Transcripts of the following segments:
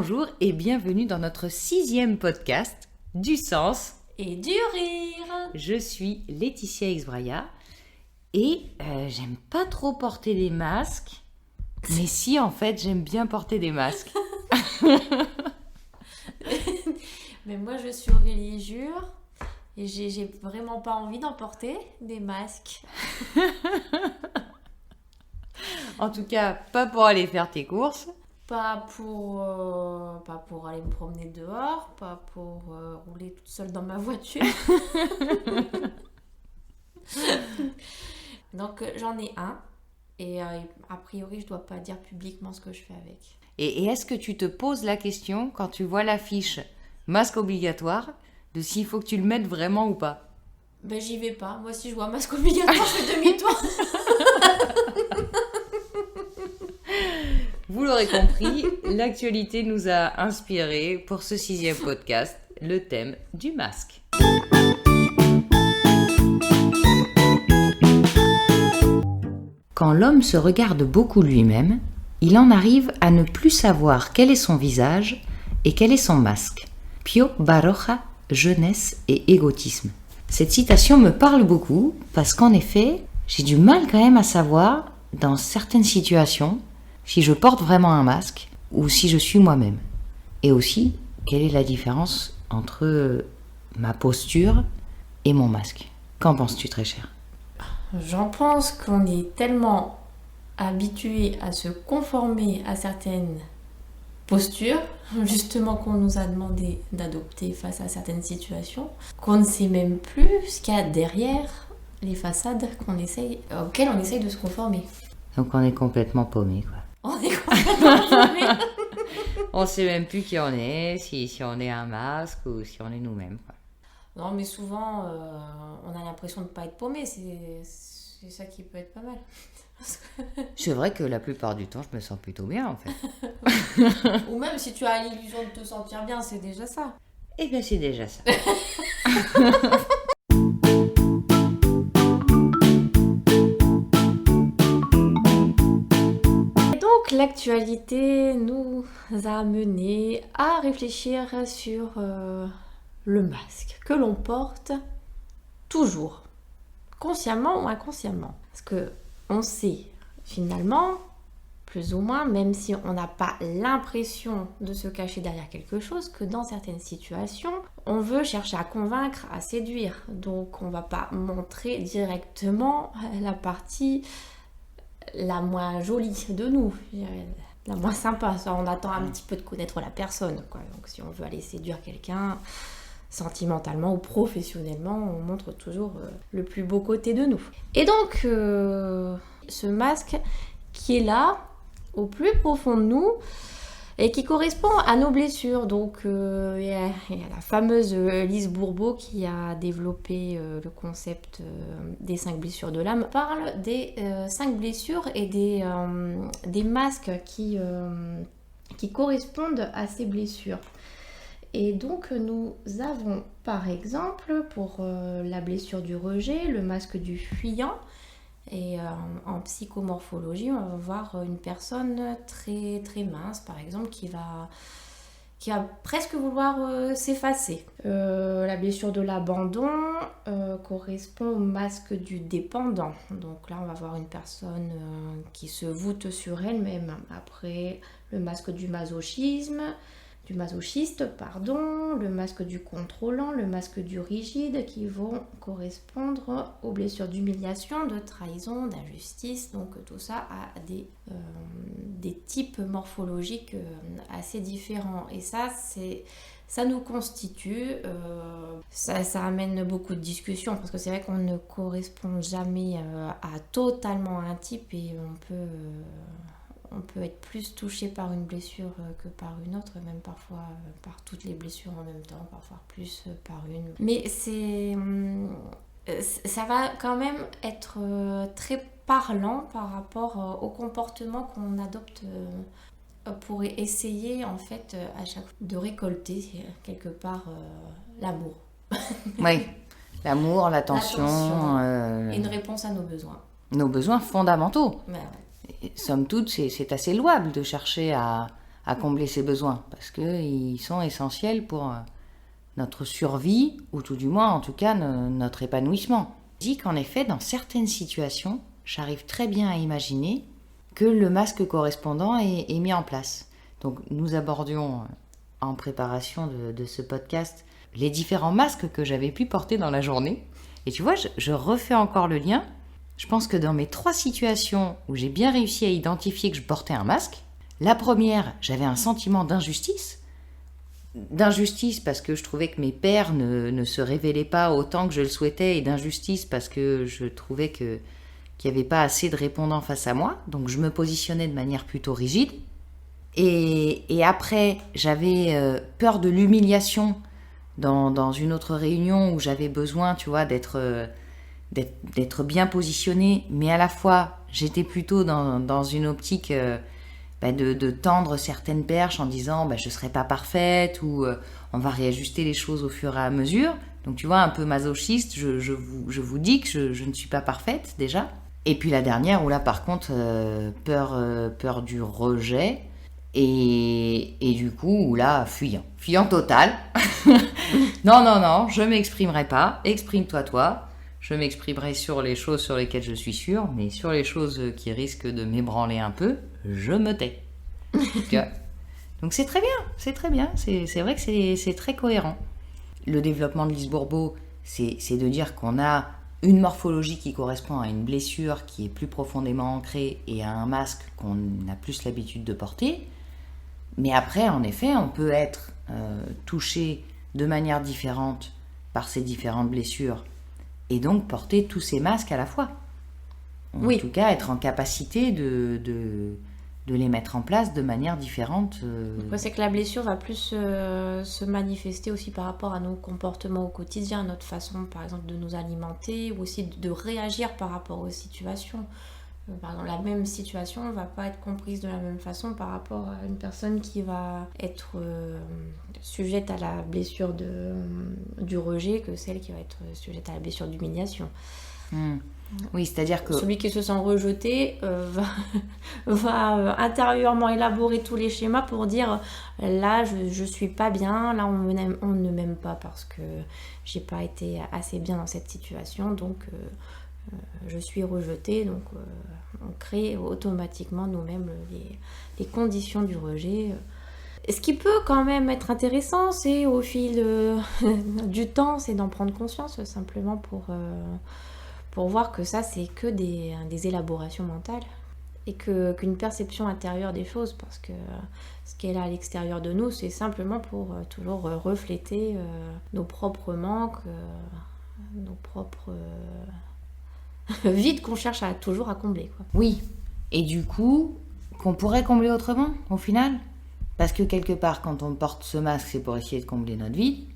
bonjour et bienvenue dans notre 6e podcast du sens et du rire. Je suis Laetitia Exbraya et j'aime pas trop porter des masques, mais si en fait j'aime bien porter des masques. Mais moi je suis Aurélie Jure et j'ai vraiment pas envie d'en porter des masques. En tout cas, pas pour aller faire tes courses. Pas pour aller me promener dehors, pas pour rouler toute seule dans ma voiture. Donc j'en ai un et a priori je dois pas dire publiquement ce que je fais avec. Et est-ce que tu te poses la question quand tu vois l'affiche masque obligatoire de s'il faut que tu le mettes vraiment ou pas? Ben j'y vais pas. Moi si je vois masque obligatoire je fais demi-tour. Vous l'aurez compris, l'actualité nous a inspiré pour ce 6e podcast, le thème du masque. Quand l'homme se regarde beaucoup lui-même, il en arrive à ne plus savoir quel est son visage et quel est son masque. Pío Baroja, jeunesse et égotisme. Cette citation me parle beaucoup parce qu'en effet, j'ai du mal quand même à savoir, dans certaines situations, si je porte vraiment un masque ou si je suis moi-même. Et aussi, quelle est la différence entre ma posture et mon masque? Qu'en penses-tu, très cher? J'en pense qu'on est tellement habitué à se conformer à certaines postures, justement qu'on nous a demandé d'adopter face à certaines situations, qu'on ne sait même plus ce qu'il y a derrière les façades auxquelles on essaye de se conformer. Donc on est complètement paumé, quoi. On est complètement paumé. On sait même plus qui on est, si on est un masque ou si on est nous-mêmes, quoi. Non, mais souvent, on a l'impression de ne pas être paumé. C'est ça qui peut être pas mal. C'est vrai que la plupart du temps, je me sens plutôt bien, en fait. Ou même si tu as l'illusion de te sentir bien, c'est déjà ça. Eh bien, c'est déjà ça. Et donc, l'actualité nous a amené à réfléchir sur le masque que l'on porte toujours, consciemment ou inconsciemment. Parce que on sait finalement, plus ou moins, même si on n'a pas l'impression de se cacher derrière quelque chose, que dans certaines situations, on veut chercher à convaincre, à séduire. Donc on ne va pas montrer directement la partie la moins jolie de nous, la moins sympa. Ça, on attend un petit peu de connaître la personne, quoi. Donc si on veut aller séduire quelqu'un sentimentalement ou professionnellement, on montre toujours le plus beau côté de nous. Et donc, ce masque qui est là, au plus profond de nous, et qui correspond à nos blessures. Donc, il y a la fameuse Lise Bourbeau qui a développé le concept des 5 blessures de l'âme. On parle des 5 blessures et des masques qui correspondent à ces blessures. Et donc nous avons par exemple pour la blessure du rejet, le masque du fuyant. Et en psychomorphologie, on va voir une personne très, très mince par exemple qui va presque vouloir s'effacer. La blessure de l'abandon correspond au masque du dépendant. Donc là on va voir une personne qui se voûte sur elle-même. Après le masque du masochiste, le masque du contrôlant, le masque du rigide qui vont correspondre aux blessures d'humiliation, de trahison, d'injustice. Donc tout ça a des types morphologiques assez différents. Et ça nous constitue, ça amène beaucoup de discussions parce que c'est vrai qu'on ne correspond jamais à totalement un type et on peut être plus touché par une blessure que par une autre, même parfois par toutes les blessures en même temps, parfois plus par une. Mais ça va quand même être très parlant par rapport au comportement qu'on adopte pour essayer en fait à chaque fois de récolter quelque part l'amour. Oui, l'amour, l'attention. Et une réponse à nos besoins. Nos besoins fondamentaux. Ouais. Somme toute, c'est assez louable de chercher à à combler ses besoins, parce qu'ils sont essentiels pour notre survie, ou tout du moins, en tout cas, notre épanouissement. Je dis qu'en effet, dans certaines situations, j'arrive très bien à imaginer que le masque correspondant est mis en place. Donc, nous abordions en préparation de ce podcast les différents masques que j'avais pu porter dans la journée. Et tu vois, je refais encore le lien. Je pense que dans mes 3 situations où j'ai bien réussi à identifier que je portais un masque, la première, j'avais un sentiment d'injustice. D'injustice parce que je trouvais que mes pairs ne se révélaient pas autant que je le souhaitais, et d'injustice parce que je trouvais qu'il n'y avait pas assez de répondants face à moi. Donc je me positionnais de manière plutôt rigide. Et après, j'avais peur de l'humiliation dans une autre réunion où j'avais besoin, tu vois, d'être bien positionnée, mais à la fois, j'étais plutôt dans une optique de tendre certaines perches en disant je ne serai pas parfaite, ou on va réajuster les choses au fur et à mesure. Donc tu vois, un peu masochiste, je vous dis que je ne suis pas parfaite déjà. Et puis la dernière, où là par contre, peur du rejet, et du coup, où là, fuyant total. Non, je m'exprimerai pas, exprime-toi toi. Je m'exprimerai sur les choses sur lesquelles je suis sûre, mais sur les choses qui risquent de m'ébranler un peu, je me tais. Donc c'est très bien, c'est vrai que c'est très cohérent. Le développement de Lise Bourbeau, c'est de dire qu'on a une morphologie qui correspond à une blessure qui est plus profondément ancrée et à un masque qu'on a plus l'habitude de porter. Mais après, en effet, on peut être touché de manière différente par ces différentes blessures et donc porter tous ces masques à la fois. En tout cas, être en capacité de les mettre en place de manière différente. C'est que la blessure va plus se manifester aussi par rapport à nos comportements au quotidien, à notre façon, par exemple, de nous alimenter, ou aussi de réagir par rapport aux situations. Par exemple, la même situation ne va pas être comprise de la même façon par rapport à une personne qui va être sujette à la blessure du rejet que celle qui va être sujette à la blessure d'humiliation. Oui, c'est-à-dire que... Celui qui se sent rejeté va intérieurement élaborer tous les schémas pour dire là, je suis pas bien, là, on ne m'aime pas parce que j'ai pas été assez bien dans cette situation, donc... je suis rejetée, donc on crée automatiquement nous-mêmes les conditions du rejet. Ce qui peut quand même être intéressant, c'est au fil du temps, c'est d'en prendre conscience simplement pour voir que ça, c'est que des élaborations mentales et qu'une perception intérieure des choses, parce que ce qui est là à l'extérieur de nous, c'est simplement pour toujours refléter nos propres manques, nos propres... vide qu'on cherche toujours à combler, quoi. Oui, et du coup, qu'on pourrait combler autrement, au final. Parce que quelque part, quand on porte ce masque, c'est pour essayer de combler notre vide,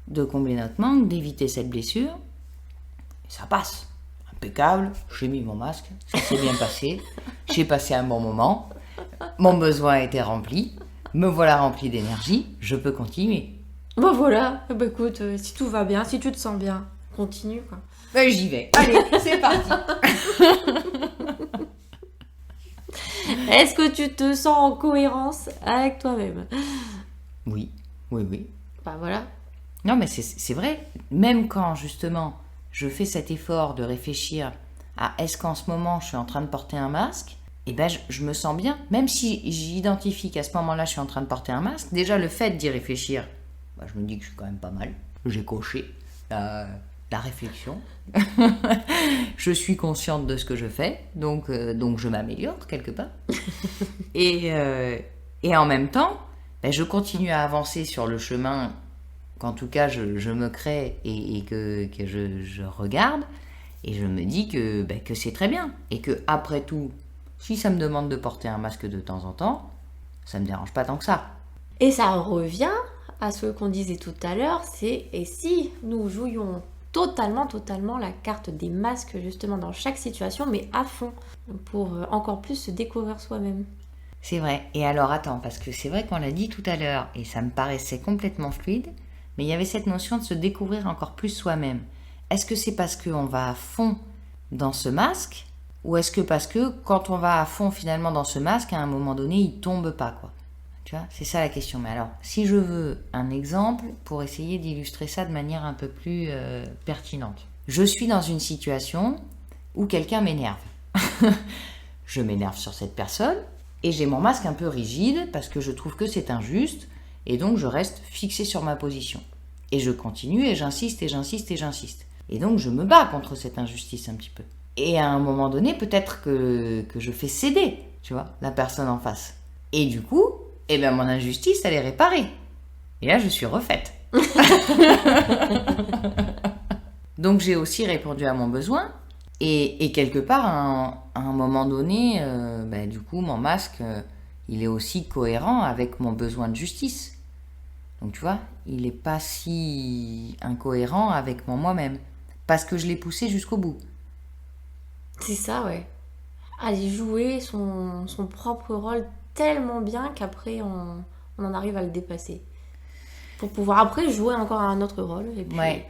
de combler notre manque, d'éviter cette blessure. Et ça passe. Impeccable, j'ai mis mon masque, ça s'est bien passé, j'ai passé un bon moment, mon besoin a été rempli, me voilà rempli d'énergie, je peux continuer. Voilà, écoute, si tout va bien, si tu te sens bien, continue, quoi. J'y vais. Allez, c'est parti. Est-ce que tu te sens en cohérence avec toi-même ? Oui. Voilà. Non, mais c'est vrai. Même quand, justement, je fais cet effort de réfléchir à est-ce qu'en ce moment, je suis en train de porter un masque, je me sens bien. Même si j'identifie qu'à ce moment-là, je suis en train de porter un masque, déjà, le fait d'y réfléchir, je me dis que je suis quand même pas mal. J'ai coché la réflexion. Je suis consciente de ce que je fais, donc je m'améliore quelque part. Et en même temps, je continue à avancer sur le chemin qu'en tout cas je me crée et que je regarde, et je me dis que c'est très bien, et que après tout, si ça me demande de porter un masque de temps en temps, ça me dérange pas tant que ça. Et ça revient à ce qu'on disait tout à l'heure, c'est et si nous jouions totalement la carte des masques justement dans chaque situation, mais à fond, pour encore plus se découvrir soi-même. C'est vrai. Et alors attends, parce que c'est vrai qu'on l'a dit tout à l'heure et ça me paraissait complètement fluide, mais il y avait cette notion de se découvrir encore plus soi-même. Est-ce que c'est parce qu'on va à fond dans ce masque, Ou est-ce que parce que quand on va à fond finalement dans ce masque, à un moment donné, il tombe pas, quoi. Tu vois, c'est ça la question. Mais alors, si je veux un exemple pour essayer d'illustrer ça de manière un peu plus pertinente. Je suis dans une situation où quelqu'un m'énerve. Je m'énerve sur cette personne et j'ai mon masque un peu rigide parce que je trouve que c'est injuste et donc je reste fixé sur ma position. Et je continue et j'insiste et j'insiste et j'insiste. Et donc je me bats contre cette injustice un petit peu. Et à un moment donné, peut-être que je fais céder, tu vois, la personne en face. Et du coup, mon injustice, elle est réparée. Et là, je suis refaite. Donc j'ai aussi répondu à mon besoin. Et quelque part, à un moment donné, du coup, mon masque, il est aussi cohérent avec mon besoin de justice. Donc tu vois, il n'est pas si incohérent avec mon moi-même. Parce que je l'ai poussé jusqu'au bout. C'est ça, ouais. Aller jouer son propre rôle tellement bien qu'après, on en arrive à le dépasser. Pour pouvoir après jouer encore un autre rôle. Et puis... Ouais.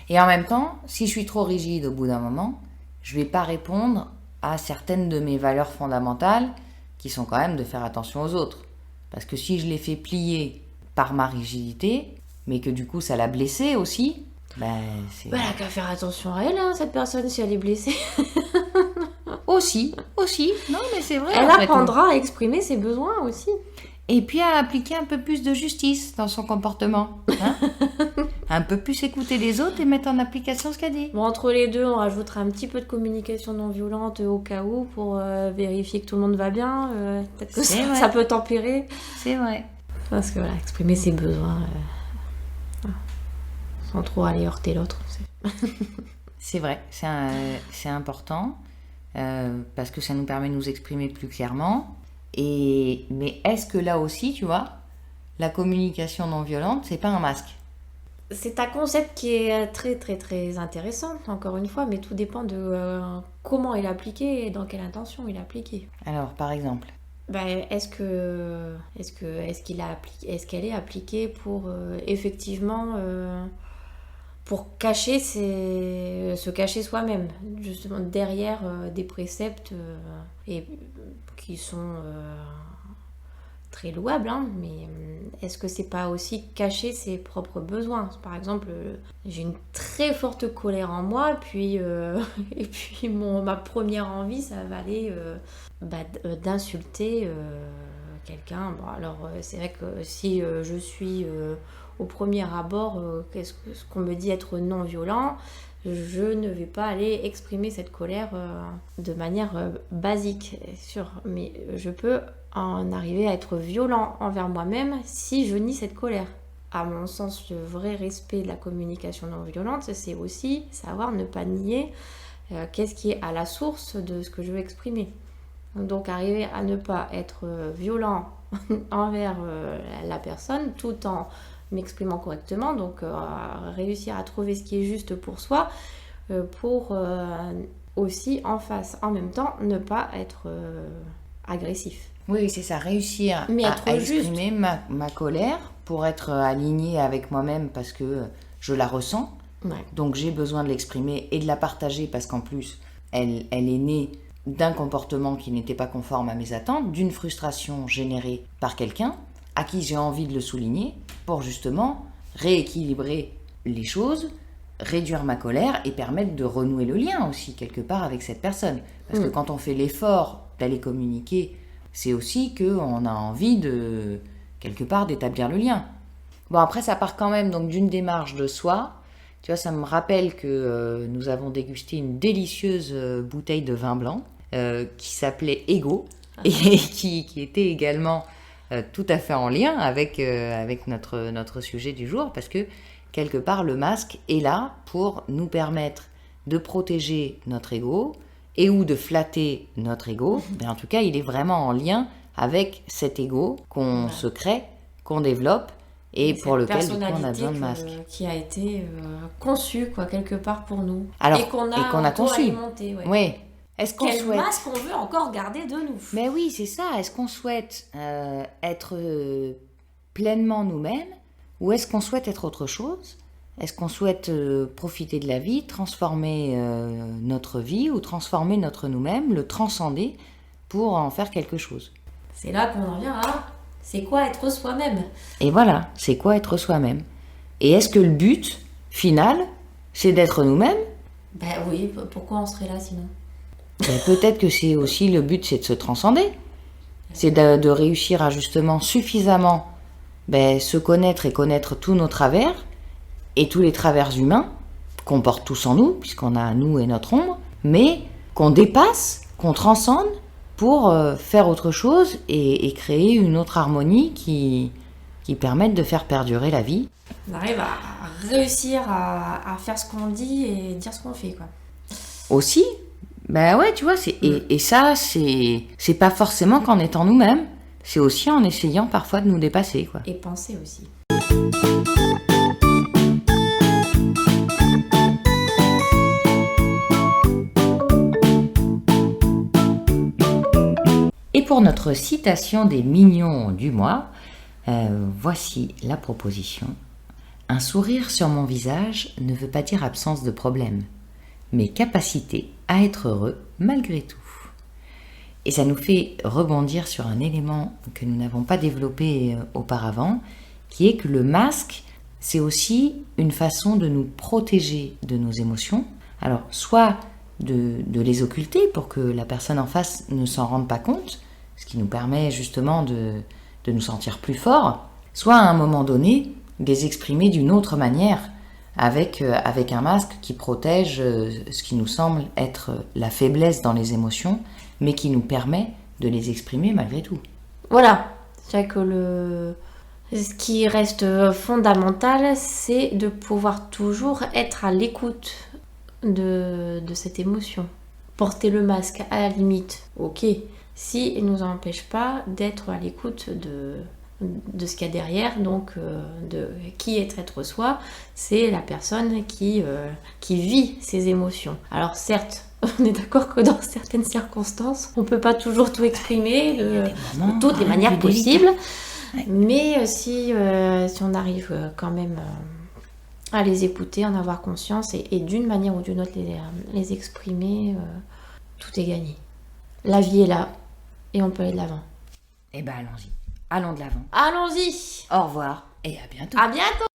Et en même temps, si je suis trop rigide au bout d'un moment, je ne vais pas répondre à certaines de mes valeurs fondamentales qui sont quand même de faire attention aux autres. Parce que si je les fais plier par ma rigidité, mais que du coup ça l'a blessée aussi, c'est... Elle n'a qu'à faire attention à elle, hein, cette personne, si elle est blessée. Aussi, non mais c'est vrai. Elle apprendra à exprimer ses besoins aussi. Et puis à appliquer un peu plus de justice dans son comportement. Hein. Un peu plus écouter les autres et mettre en application ce qu'elle dit. Bon, entre les deux, on rajoutera un petit peu de communication non violente au cas où pour vérifier que tout le monde va bien. Peut-être que ça peut tempérer. C'est vrai. Parce que voilà, exprimer ses besoins sans trop aller heurter l'autre. C'est vrai, c'est important parce que ça nous permet de nous exprimer plus clairement. Mais est-ce que là aussi, tu vois, la communication non violente, c'est pas un masque ? C'est un concept qui est très très très intéressant, encore une fois, mais tout dépend de comment il est appliqué et dans quelle intention il est appliqué. Alors, par exemple ? Est-ce qu'elle est appliquée pour effectivement pour se cacher soi-même, justement derrière des préceptes et qui sont très louables, hein, mais est-ce que c'est pas aussi cacher ses propres besoins ? Par exemple, j'ai une très forte colère en moi, puis et puis ma première envie, ça va aller d'insulter quelqu'un. Bon, alors c'est vrai que si je suis au premier abord, ce qu'on me dit être non violent, je ne vais pas aller exprimer cette colère de manière basique, sûr, mais je peux en arriver à être violent envers moi-même si je nie cette colère. À mon sens, le vrai respect de la communication non violente, c'est aussi savoir ne pas nier qu'est-ce qui est à la source de ce que je veux exprimer. Donc arriver à ne pas être violent envers la personne tout en m'exprimant correctement, donc réussir à trouver ce qui est juste pour soi, pour aussi en face, en même temps, ne pas être agressif. Oui, c'est ça, réussir à exprimer ma colère pour être alignée avec moi-même parce que je la ressens. Ouais. Donc j'ai besoin de l'exprimer et de la partager parce qu'en plus, elle est née d'un comportement qui n'était pas conforme à mes attentes, d'une frustration générée par quelqu'un à qui j'ai envie de le souligner pour justement rééquilibrer les choses, réduire ma colère et permettre de renouer le lien aussi quelque part avec cette personne. Parce que quand on fait l'effort d'aller communiquer, c'est aussi qu'on a envie de, quelque part, d'établir le lien. Bon, après, ça part quand même donc d'une démarche de soi. Tu vois, ça me rappelle que nous avons dégusté une délicieuse bouteille de vin blanc qui s'appelait Ego et qui était également tout à fait en lien avec notre sujet du jour parce que quelque part le masque est là pour nous permettre de protéger notre ego et ou de flatter notre ego. Mais en tout cas, il est vraiment en lien avec cet ego qu'on se crée, qu'on développe et pour lequel du coup, on a besoin de masque. Qui a été conçu quelque part pour nous. Alors, et qu'on a conçu. Alimenté. Ouais. Oui. Est-ce qu'on Quel masque on veut encore garder de nous ? Mais oui, c'est ça. Est-ce qu'on souhaite être pleinement nous-mêmes ou est-ce qu'on souhaite être autre chose ? Est-ce qu'on souhaite profiter de la vie, transformer notre vie ou transformer notre nous-mêmes, le transcender pour en faire quelque chose? C'est là qu'on en vient à c'est quoi être soi-même? Et voilà, c'est quoi être soi-même? Et est-ce que le but final, c'est d'être nous-mêmes? Ben oui, pourquoi on serait là sinon? Peut-être que c'est aussi le but, c'est de se transcender. C'est de réussir à justement suffisamment se connaître et connaître tous nos travers et tous les travers humains qu'on porte tous en nous, puisqu'on a nous et notre ombre, mais qu'on dépasse, qu'on transcende pour faire autre chose et créer une autre harmonie qui permette de faire perdurer la vie. On arrive à réussir à faire ce qu'on dit et dire ce qu'on fait, quoi. Aussi, ouais, tu vois, et ça, c'est pas forcément qu'en étant nous-mêmes, c'est aussi en essayant parfois de nous dépasser, quoi. Et penser aussi. Et pour notre citation des mignons du mois, voici la proposition. Un sourire sur mon visage ne veut pas dire absence de problème, mais capacité à être heureux malgré tout. Et ça nous fait rebondir sur un élément que nous n'avons pas développé auparavant, qui est que le masque, c'est aussi une façon de nous protéger de nos émotions. Alors, soit de les occulter pour que la personne en face ne s'en rende pas compte, ce qui nous permet justement de nous sentir plus forts, soit à un moment donné, les exprimer d'une autre manière, avec un masque qui protège ce qui nous semble être la faiblesse dans les émotions, mais qui nous permet de les exprimer malgré tout. Voilà, c'est que ce qui reste fondamental, c'est de pouvoir toujours être à l'écoute de cette émotion. Porter le masque, à la limite, ok, si il ne nous empêche pas d'être à l'écoute de ce qu'il y a derrière, donc de qui est être soi, c'est la personne qui vit ses émotions. Alors certes, on est d'accord que dans certaines circonstances, on ne peut pas toujours tout exprimer de toutes les manières possibles, mais si on arrive quand même à les écouter, en avoir conscience et d'une manière ou d'une autre les exprimer, tout est gagné. La vie est là et on peut aller de l'avant. Eh ben allons-y, allons de l'avant. Allons-y. Au revoir et à bientôt. À bientôt.